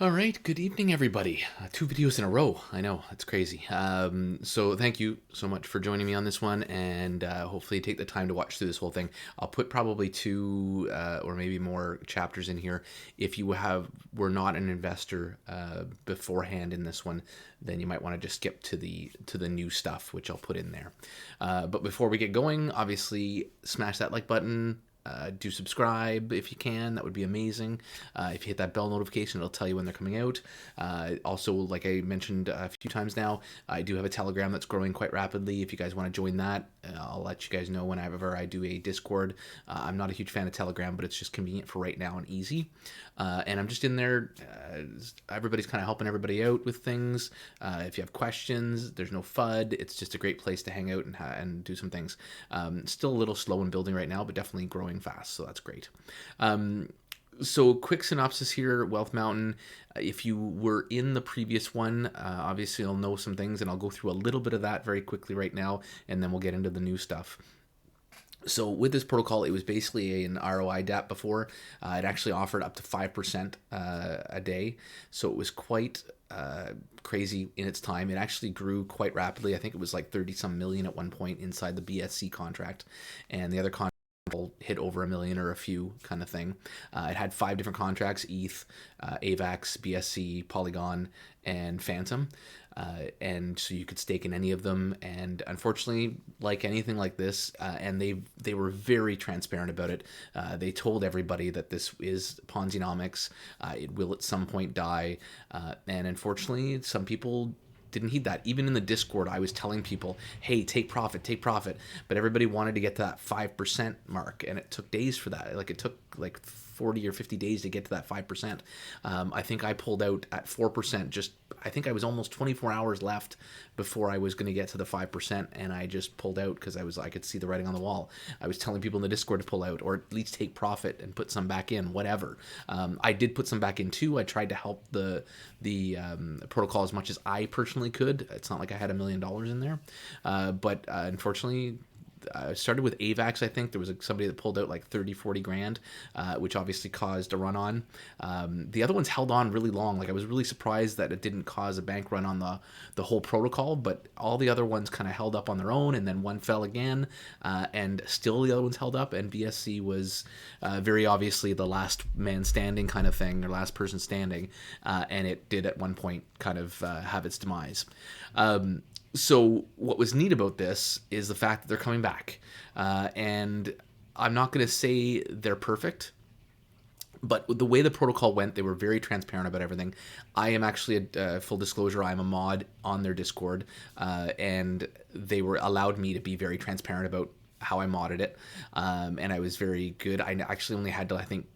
All right, good evening, everybody. Two videos in a row. I know, it's crazy. So thank you so much for joining me on this one, and hopefully take the time to watch through this whole thing. I'll put probably two or maybe more chapters in here. If you were not an investor beforehand in this one, then you might want to just skip to the new stuff, which I'll put in there. But before we get going, obviously smash that like button, do subscribe if you can. That would be amazing. If you hit that bell notification, it'll tell you when they're coming out. Also, like I mentioned a few times now, I do have a Telegram that's growing quite rapidly. If you guys want to join that, I'll let you guys know whenever I do a Discord. I'm not a huge fan of Telegram, but it's just convenient for right now and easy. And I'm just in there. Everybody's kind of helping everybody out with things. If you have questions, there's no FUD. It's just a great place to hang out and do some things. Still a little slow in building right now, but definitely growing fast, so that's great. So quick synopsis here, Wealth Mountain. If you were in the previous one, obviously you'll know some things, and I'll go through a little bit of that very quickly right now, and then we'll get into the new stuff. So with this protocol, it was basically an ROI DApp before. It actually offered up to 5% a day. So it was quite crazy in its time. It actually grew quite rapidly. I think it was like 30 some million at one point inside the BSC contract. And the other contract hit over a million or a few kind of thing. It had 5 different contracts: ETH, AVAX, BSC, Polygon, and Phantom. And so you could stake in any of them. And unfortunately, like anything like this, and they were very transparent about it. They told everybody that this is Ponzi-nomics. It will at some point die. And unfortunately, some people didn't heed that. Even in the Discord, I was telling people, hey, take profit, take profit. But everybody wanted to get to that 5% mark, and it took days for that. Like, it took like 40 or 50 days to get to that 5%. I think I pulled out at 4%. I think I was almost 24 hours left before I was going to get to the 5%, and I just pulled out because I could see the writing on the wall. I was telling people in the Discord to pull out, or at least take profit and put some back in, whatever. I did put some back in too. I tried to help the protocol as much as I personally could. It's not like I had $1 million in there, but unfortunately, I started with AVAX. I think there was somebody that pulled out like 30, 40 grand, which obviously caused a run on. The other ones held on really long. Like, I was really surprised that it didn't cause a bank run on the whole protocol, but all the other ones kind of held up on their own, and then one fell again, and still the other ones held up, and BSC was very obviously the last man standing kind of thing, or last person standing, and it did at one point kind of have its demise. So what was neat about this is the fact that they're coming back. And I'm not going to say they're perfect, but the way the protocol went, they were very transparent about everything. I am actually, full disclosure, I'm a mod on their Discord, and they were allowed me to be very transparent about how I modded it. And I was very good. I actually only had to, I think,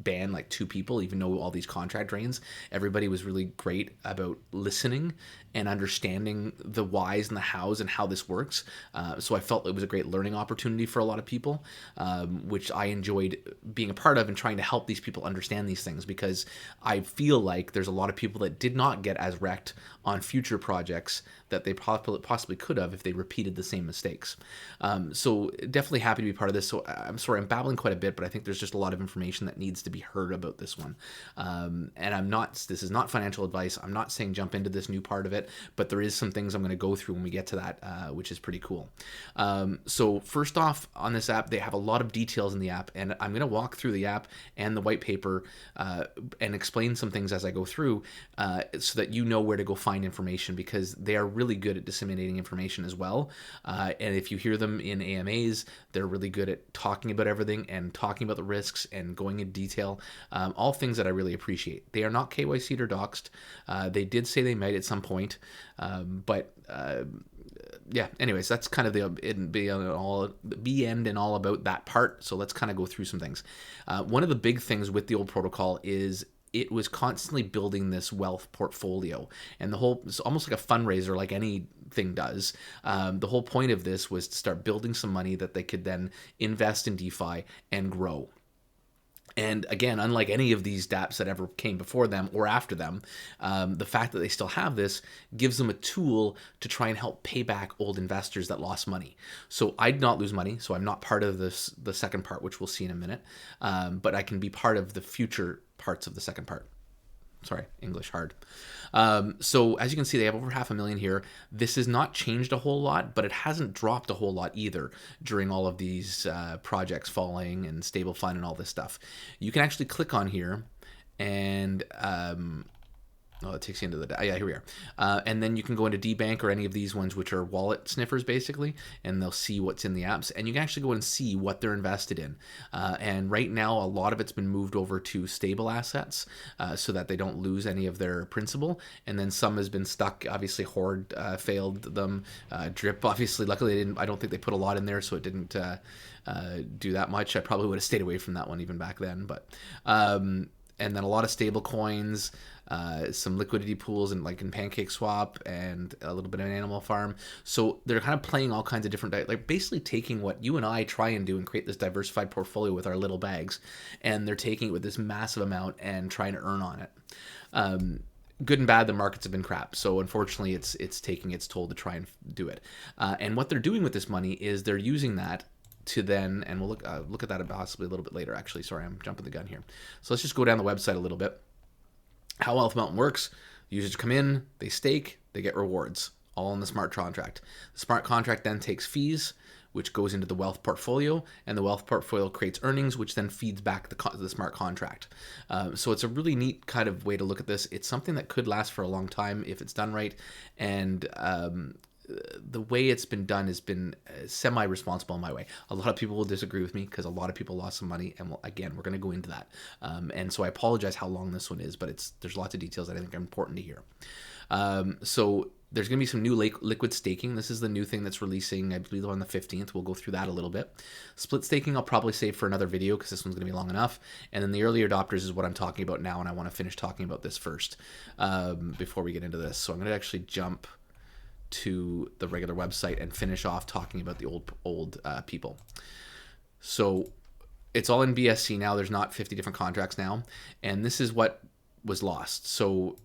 ban like 2 people, even though all these contract drains. Everybody was really great about listening and understanding the whys and the hows and how this works. So I felt it was a great learning opportunity for a lot of people, which I enjoyed being a part of and trying to help these people understand these things, because I feel like there's a lot of people that did not get as wrecked on future projects that they possibly could have if they repeated the same mistakes. So definitely happy to be part of this. So I'm sorry, I'm babbling quite a bit, but I think there's just a lot of information that needs to be heard about this one. And this is not financial advice. I'm not saying jump into this new part of it, but there is some things I'm going to go through when we get to that, which is pretty cool. So first off, on this app, they have a lot of details in the app, and I'm going to walk through the app and the white paper and explain some things as I go through, so that you know where to go find information, because they are really good at disseminating information as well. And if you hear them in AMAs, they're really good at talking about everything and talking about the risks and going in detail. All things that I really appreciate. They are not KYC'd or doxed. They did say they might at some point, but yeah, anyways, that's kind of the end and all about that part. So let's kind of go through some things. One of the big things with the old protocol is it was constantly building this wealth portfolio, and it's almost like a fundraiser, like anything does. The whole point of this was to start building some money that they could then invest in DeFi and grow. And again, unlike any of these dApps that ever came before them or after them, the fact that they still have this gives them a tool to try and help pay back old investors that lost money. So I did not lose money, so I'm not part of the second part, which we'll see in a minute, but I can be part of the future parts of the second part. Sorry, English hard. So as you can see, they have over 500,000 here. This has not changed a whole lot, but it hasn't dropped a whole lot either during all of these projects falling and stable fund and all this stuff. You can actually click on here and oh, it takes you into the, yeah, here we are. And then you can go into DBank or any of these ones, which are wallet sniffers basically, and they'll see what's in the apps. And you can actually go and see what they're invested in. And right now, a lot of it's been moved over to stable assets so that they don't lose any of their principal. And then some has been stuck. Obviously, Horde failed them. Drip, obviously, luckily, they didn't, I don't think they put a lot in there, so it didn't do that much. I probably would have stayed away from that one even back then. But and then a lot of stable coins, some liquidity pools and like in Pancake Swap and a little bit of Animal Farm. So they're kind of playing all kinds of different, like basically taking what you and I try and do and create this diversified portfolio with our little bags, and they're taking it with this massive amount and trying to earn on it. Good and bad, the markets have been crap. So unfortunately, it's taking its toll to try and do it. And what they're doing with this money is they're using that to then, and we'll look at that possibly a little bit later. Actually, sorry, I'm jumping the gun here. So let's just go down the website a little bit. How Wealth Mountain works: users come in, they stake, they get rewards, all in the smart contract. The smart contract then takes fees, which goes into the wealth portfolio, and the wealth portfolio creates earnings, which then feeds back the smart contract. So it's a really neat kind of way to look at this. It's something that could last for a long time if it's done right, and the way it's been done has been semi-responsible in my way. A lot of people will disagree with me because a lot of people lost some money, and again, we're going to go into that. And so I apologize how long this one is, but there's lots of details that I think are important to hear. So there's going to be some new liquid staking. This is the new thing that's releasing, I believe, on the 15th. We'll go through that a little bit. Split staking I'll probably save for another video because this one's going to be long enough. And then the early adopters is what I'm talking about now, and I want to finish talking about this first before we get into this. So I'm going to actually jump to the regular website and finish off talking about the old people. So it's all in BSC now. There's not 50 different contracts now, and this is what was lost. So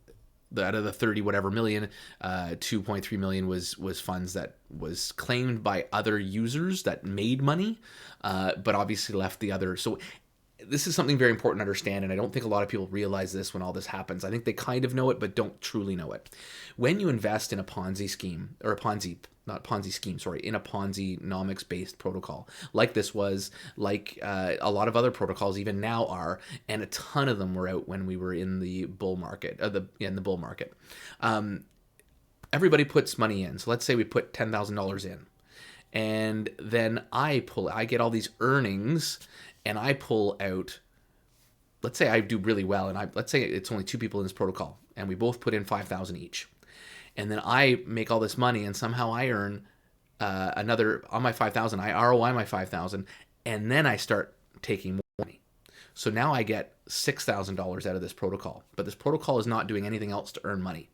out of the 30 whatever million, 2.3 million was funds that was claimed by other users that made money, but obviously left the other. So this is something very important to understand, and I don't think a lot of people realize this when all this happens. I think they kind of know it, but don't truly know it. When you invest in a Ponzi scheme, or a Ponzi, not Ponzi scheme, sorry, in a Ponzi nomics-based protocol, like this was, like a lot of other protocols even now are, and a ton of them were out when we were in the bull market, in the bull market. Everybody puts money in. So let's say we put $10,000 in, and then I get all these earnings, and I pull out, let's say I do really well, and let's say it's only two people in this protocol, and we both put in 5,000 each. And then I make all this money, and somehow I earn another, on my 5,000, I ROI my 5,000, and then I start taking more money. So now I get $6,000 out of this protocol, but this protocol is not doing anything else to earn money.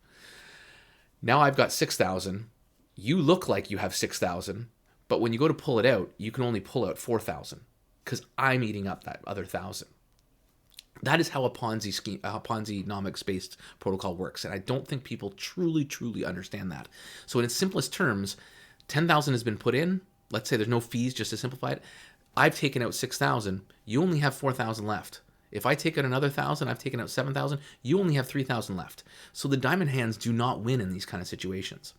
Now I've got 6,000. You look like you have 6,000, but when you go to pull it out, you can only pull out 4,000. Because I'm eating up that other 1,000. That is how a Ponzi scheme, a Ponzi nomics-based protocol works, and I don't think people truly understand that. So in its simplest terms, 10,000 has been put in. Let's say there's no fees, just to simplify it. I've taken out 6,000. You only have 4,000 left. If I take out another 1,000, I've taken out 7,000. You only have 3,000 left. So the diamond hands do not win in these kind of situations.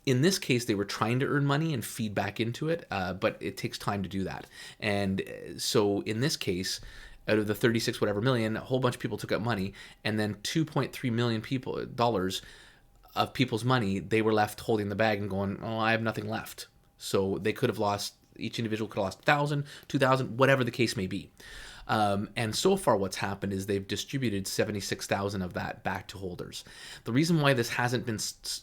In this case, they were trying to earn money and feed back into it, but it takes time to do that. And so in this case, out of the 36 whatever million, a whole bunch of people took out money, and then 2.3 million dollars of people's money, they were left holding the bag and going, oh, I have nothing left. So they could have lost, each individual could have lost 1,000, 2,000, whatever the case may be. And so far what's happened is they've distributed 76,000 of that back to holders. The reason why this hasn't been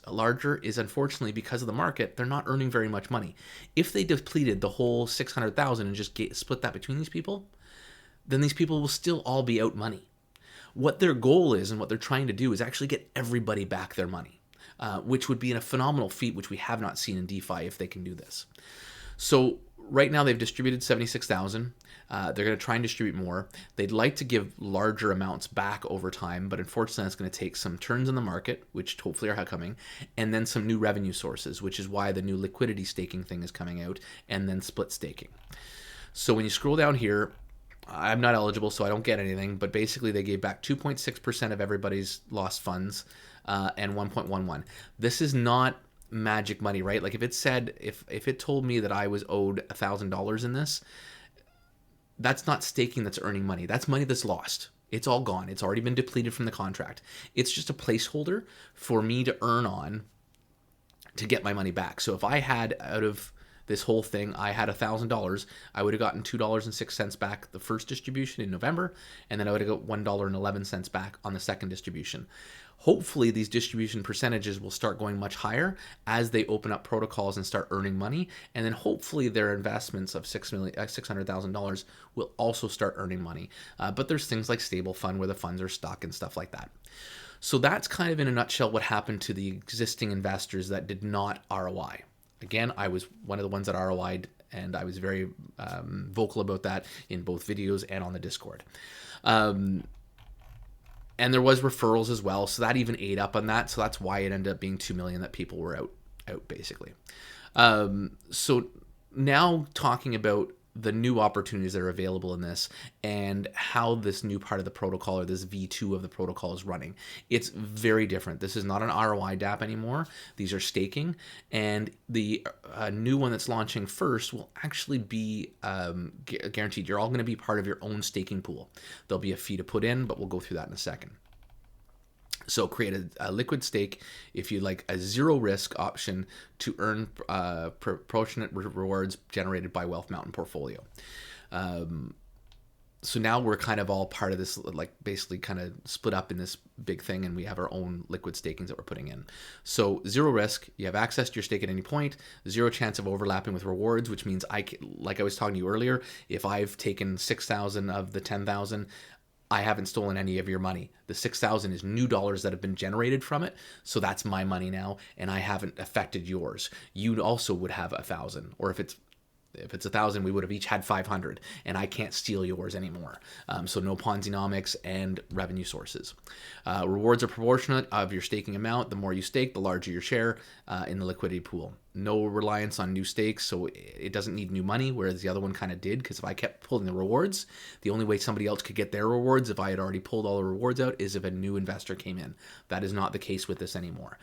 larger is unfortunately because of the market, they're not earning very much money. If they depleted the whole 600,000 and just split that between these people, then these people will still all be out money. What their goal is and what they're trying to do is actually get everybody back their money, which would be a phenomenal feat, which we have not seen in DeFi if they can do this. So right now they've distributed 76,000. They're going to try and distribute more. They'd like to give larger amounts back over time, but unfortunately it's going to take some turns in the market, which hopefully are coming, and then some new revenue sources, which is why the new liquidity staking thing is coming out, and then split staking. So when you scroll down here, I'm not eligible, so I don't get anything. But basically, they gave back 2.6% of everybody's lost funds, and 1.11. This is not magic money, right? Like if it said, if it told me that I was owed $1,000 in this, that's not staking that's earning money. That's money that's lost. It's all gone. It's already been depleted from the contract. It's just a placeholder for me to earn on to get my money back. So if I had out of this whole thing, I had $1,000, I would have gotten $2.06 back the first distribution in November, and then I would have got $1.11 back on the second distribution. Hopefully, these distribution percentages will start going much higher as they open up protocols and start earning money, and then hopefully their investments of $600,000 will also start earning money. But there's things like stable fund where the funds are stuck and stuff like that. So that's kind of in a nutshell what happened to the existing investors that did not ROI. Again, I was one of the ones that ROI'd, and I was very vocal about that in both videos and on the Discord. And there was referrals as well, so that even ate up on that. So that's why it ended up being 2 million that people were out basically. So now talking about the new opportunities that are available in this and how this new part of the protocol, or this V2 of the protocol, is running. It's very different. This is not an ROI DApp anymore. These are staking, and the new one that's launching first will actually be guaranteed. You're all going to be part of your own staking pool. There'll be a fee to put in, but we'll go through that in a second. So create a liquid stake if you like a zero risk option to earn proportionate rewards generated by Wealth Mountain portfolio. So now we're kind of all part of this, like basically kind of split up in this big thing, and we have our own liquid stakings that we're putting in. So zero risk, you have access to your stake at any point, zero chance of overlapping with rewards, which means like I was talking to you earlier, if I've taken 6,000 of the 10,000, I haven't stolen any of your money. The 6,000 is new dollars that have been generated from it. So that's my money now, and I haven't affected yours. You also would have 1,000, or if it's 1,000, we would have each had 500, and I can't steal yours anymore. So no Ponzi-nomics and revenue sources. Rewards are proportionate of your staking amount. The more you stake, the larger your share in the liquidity pool. No reliance on new stakes, so it doesn't need new money, whereas the other one kind of did, because if I kept pulling the rewards, the only way somebody else could get their rewards, if I had already pulled all the rewards out, is if a new investor came in. That is not the case with this anymore.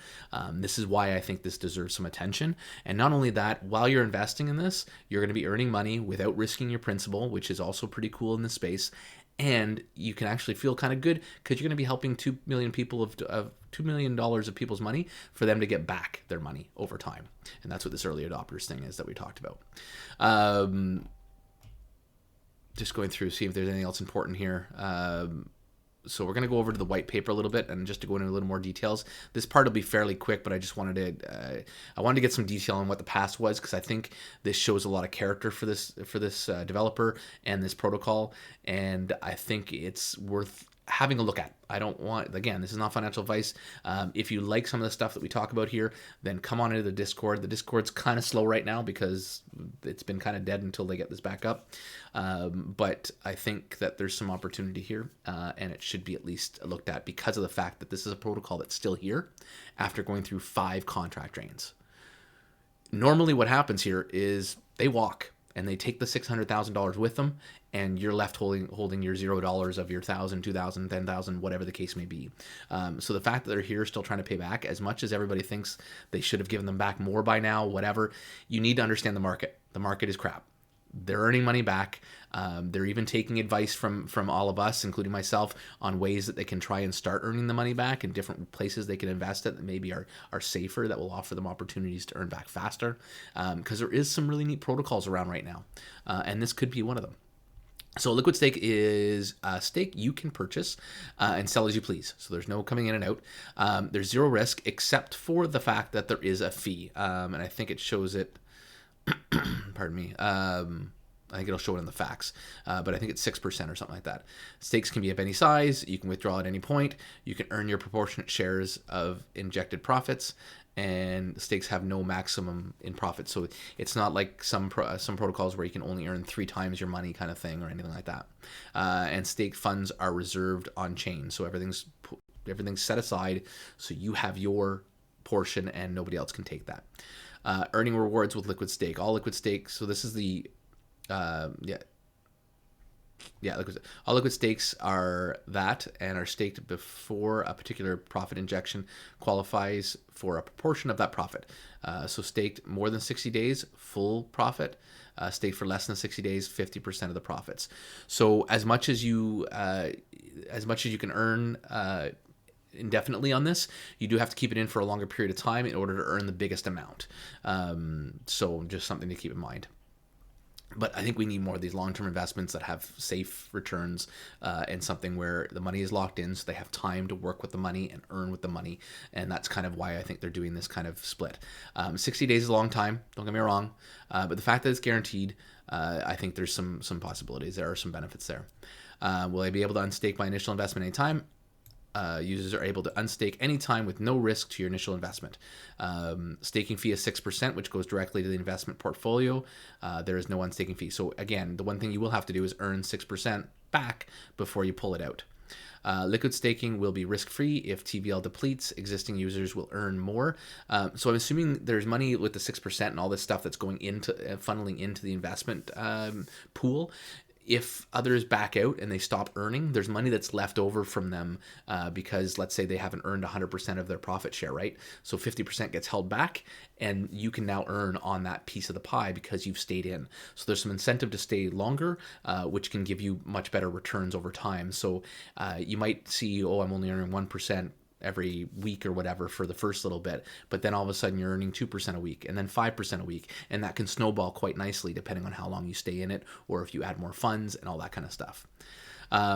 This is why I think this deserves some attention. And not only that, while you're investing in this, you're going to be earning money without risking your principal, which is also pretty cool in this space. And you can actually feel kind of good because you're going to be helping 2 million people of $2 million of people's money for them to get back their money over time. And that's what this early adopters thing is that we talked about. Just going through, see if there's anything else important here. So we're going to go over to the white paper a little bit, and just to go into a little more details. This part will be fairly quick, but I just wanted to get some detail on what the past was, because I think this shows a lot of character for this developer and this protocol, and I think it's worth having a look at. I don't want, again, this is not financial advice. If you like some of the stuff that we talk about here, then come on into the Discord. The Discord's kind of slow right now because it's been kind of dead until they get this back up. But I think that there's some opportunity here, and it should be at least looked at because of the fact that this is a protocol that's still here after going through 5 contract drains. Normally what happens here is they walk and they take the $600,000 with them, and you're left holding your $0 of your 1,000, 2,000, 10,000, whatever the case may be. So the fact that they're here still trying to pay back, as much as everybody thinks they should have given them back more by now, whatever, you need to understand the market. The market is crap. They're earning money back. They're even taking advice from all of us, including myself, on ways that they can try and start earning the money back, and different places they can invest it that maybe are safer, that will offer them opportunities to earn back faster. Because there is some really neat protocols around right now, and this could be one of them. So liquid stake is a stake you can purchase and sell as you please. So there's no coming in and out. There's zero risk, except for the fact that there is a fee. And I think it shows it, pardon me, I think it'll show it in the facts, but I think it's 6% or something like that. Stakes can be of any size. You can withdraw at any point. You can earn your proportionate shares of injected profits, and stakes have no maximum in profit. So it's not like some protocols where you can only earn 3 times your money kind of thing or anything like that. And stake funds are reserved on chain. So everything's set aside. So you have your portion and nobody else can take that. Earning rewards with liquid stake. All liquid stake. So this is the, Yeah, all liquid stakes are that and are staked before a particular profit injection qualifies for a proportion of that profit. So staked more than 60 days, full profit. Staked for less than 60 days, 50% of the profits. So as much as you can earn indefinitely on this, you do have to keep it in for a longer period of time in order to earn the biggest amount. So just something to keep in mind. But I think we need more of these long-term investments that have safe returns and something where the money is locked in, so they have time to work with the money and earn with the money. And that's kind of why I think they're doing this kind of split. 60 days is a long time, don't get me wrong. But the fact that it's guaranteed, I think there's some possibilities. There are some benefits there. Will I be able to unstake my initial investment anytime? Users are able to unstake anytime with no risk to your initial investment. Staking fee is 6%, which goes directly to the investment portfolio. There is no unstaking fee. So again, the one thing you will have to do is earn 6% back before you pull it out. Liquid staking will be risk-free. If TVL depletes, existing users will earn more. So I'm assuming there's money with the 6% and all this stuff that's going into funneling into the investment pool. If others back out and they stop earning, there's money that's left over from them because let's say they haven't earned 100% of their profit share, right? So 50% gets held back and you can now earn on that piece of the pie because you've stayed in. So there's some incentive to stay longer, which can give you much better returns over time. So you might see, oh, I'm only earning 1% every week or whatever for the first little bit, but then all of a sudden you're earning 2% a week and then 5% a week, and that can snowball quite nicely depending on how long you stay in it or if you add more funds and all that kind of stuff.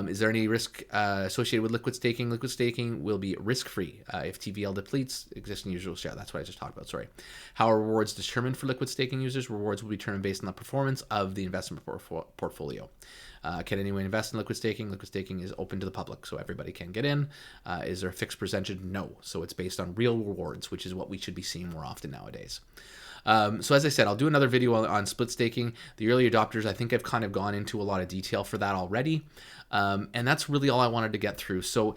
Is there any risk associated with liquid staking? Liquid staking will be risk-free. If TVL depletes, existing users will share. That's what I just talked about, sorry. How are rewards determined for liquid staking users? Rewards will be determined based on the performance of the investment portfolio. Can anyone invest in liquid staking? Liquid staking is open to the public, so everybody can get in. Is there a fixed percentage? No. So it's based on real rewards, which is what we should be seeing more often nowadays. So as I said, I'll do another video on split staking. The early adopters, I think I've kind of gone into a lot of detail for that already. And that's really all I wanted to get through. So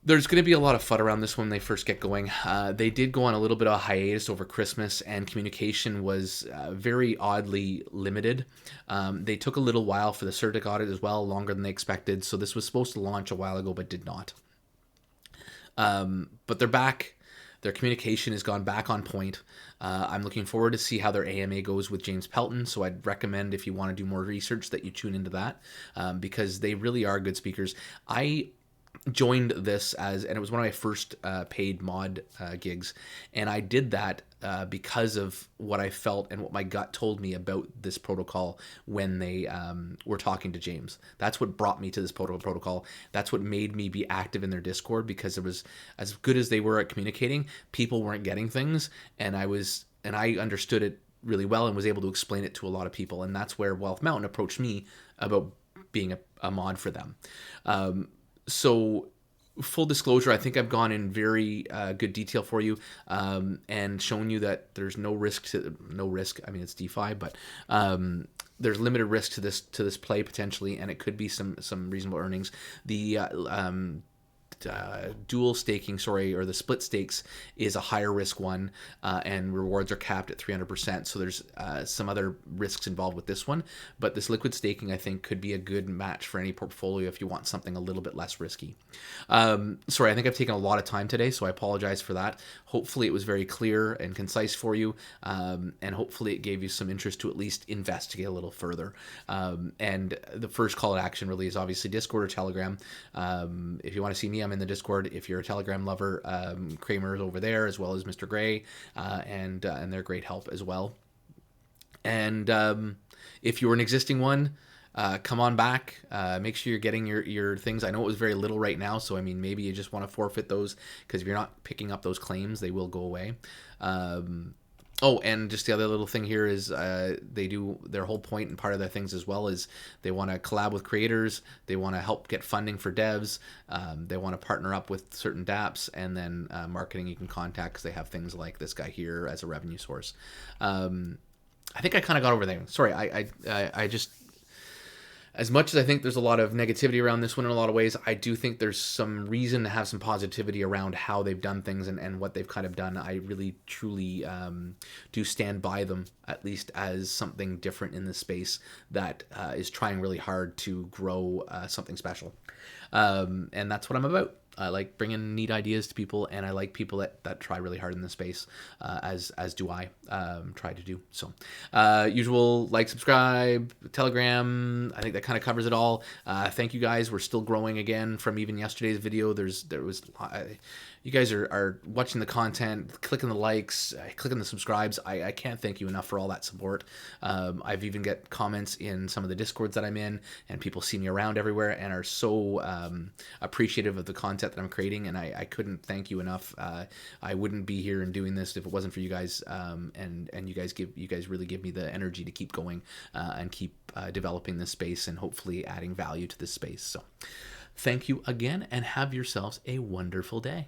there's going to be a lot of FUD around this when they first get going. They did go on a little bit of a hiatus over Christmas, and communication was very oddly limited. They took a little while for the CertiK audit as well, longer than they expected. So this was supposed to launch a while ago, but did not. But they're back. Their communication has gone back on point. I'm looking forward to see how their AMA goes with James Pelton. So I'd recommend, if you want to do more research, that you tune into that because they really are good speakers. I joined this and it was one of my first paid mod gigs, and I did that because of what I felt and what my gut told me about this protocol when they were talking to James. That's what brought me to this protocol. That's what made me be active in their Discord, because it was, as good as they were at communicating, people weren't getting things, and I understood it really well and was able to explain it to a lot of people, and that's where Wealth Mountain approached me about being a mod for them. So full disclosure, I think I've gone in very good detail for you and shown you that there's no risk. I mean, it's DeFi, but there's limited risk to this play potentially, and it could be some reasonable earnings. The dual staking, or the split stakes is a higher risk one, and rewards are capped at 300%. So there's some other risks involved with this one, but this liquid staking, I think, could be a good match for any portfolio if you want something a little bit less risky. Sorry, I think I've taken a lot of time today, so I apologize for that. Hopefully it was very clear and concise for you, and hopefully it gave you some interest to at least investigate a little further. And the first call to action really is obviously Discord or Telegram. If you want to see me, I'm in the Discord. If you're a Telegram lover, Kramer's over there, as well as Mr. Gray, and they're great help as well. And if you're an existing one, come on back. Make sure you're getting your things. I know it was very little right now, so I mean, maybe you just want to forfeit those, because if you're not picking up those claims, they will go away. Oh, and just the other little thing here is they do their whole point, and part of their things as well is they want to collab with creators. They want to help get funding for devs. They want to partner up with certain dApps, and then marketing you can contact, because they have things like this guy here as a revenue source. I think I kind of got over there. Sorry, I just... as much as I think there's a lot of negativity around this one in a lot of ways, I do think there's some reason to have some positivity around how they've done things and what they've kind of done. I really, truly do stand by them, at least as something different in the space that is trying really hard to grow something special. And that's what I'm about. I like bringing neat ideas to people, and I like people that try really hard in the space, as do I try to do. So, usual, like, subscribe, Telegram. I think that kind of covers it all. Thank you guys. We're still growing again from even yesterday's video. You guys are watching the content, clicking the likes, clicking the subscribes. I can't thank you enough for all that support. I've even get comments in some of the Discords that I'm in, and people see me around everywhere and are so appreciative of the content that I'm creating, and I couldn't thank you enough. I wouldn't be here and doing this if it wasn't for you guys, and you guys really give me the energy to keep going and keep developing this space and hopefully adding value to this space. So thank you again, and have yourselves a wonderful day.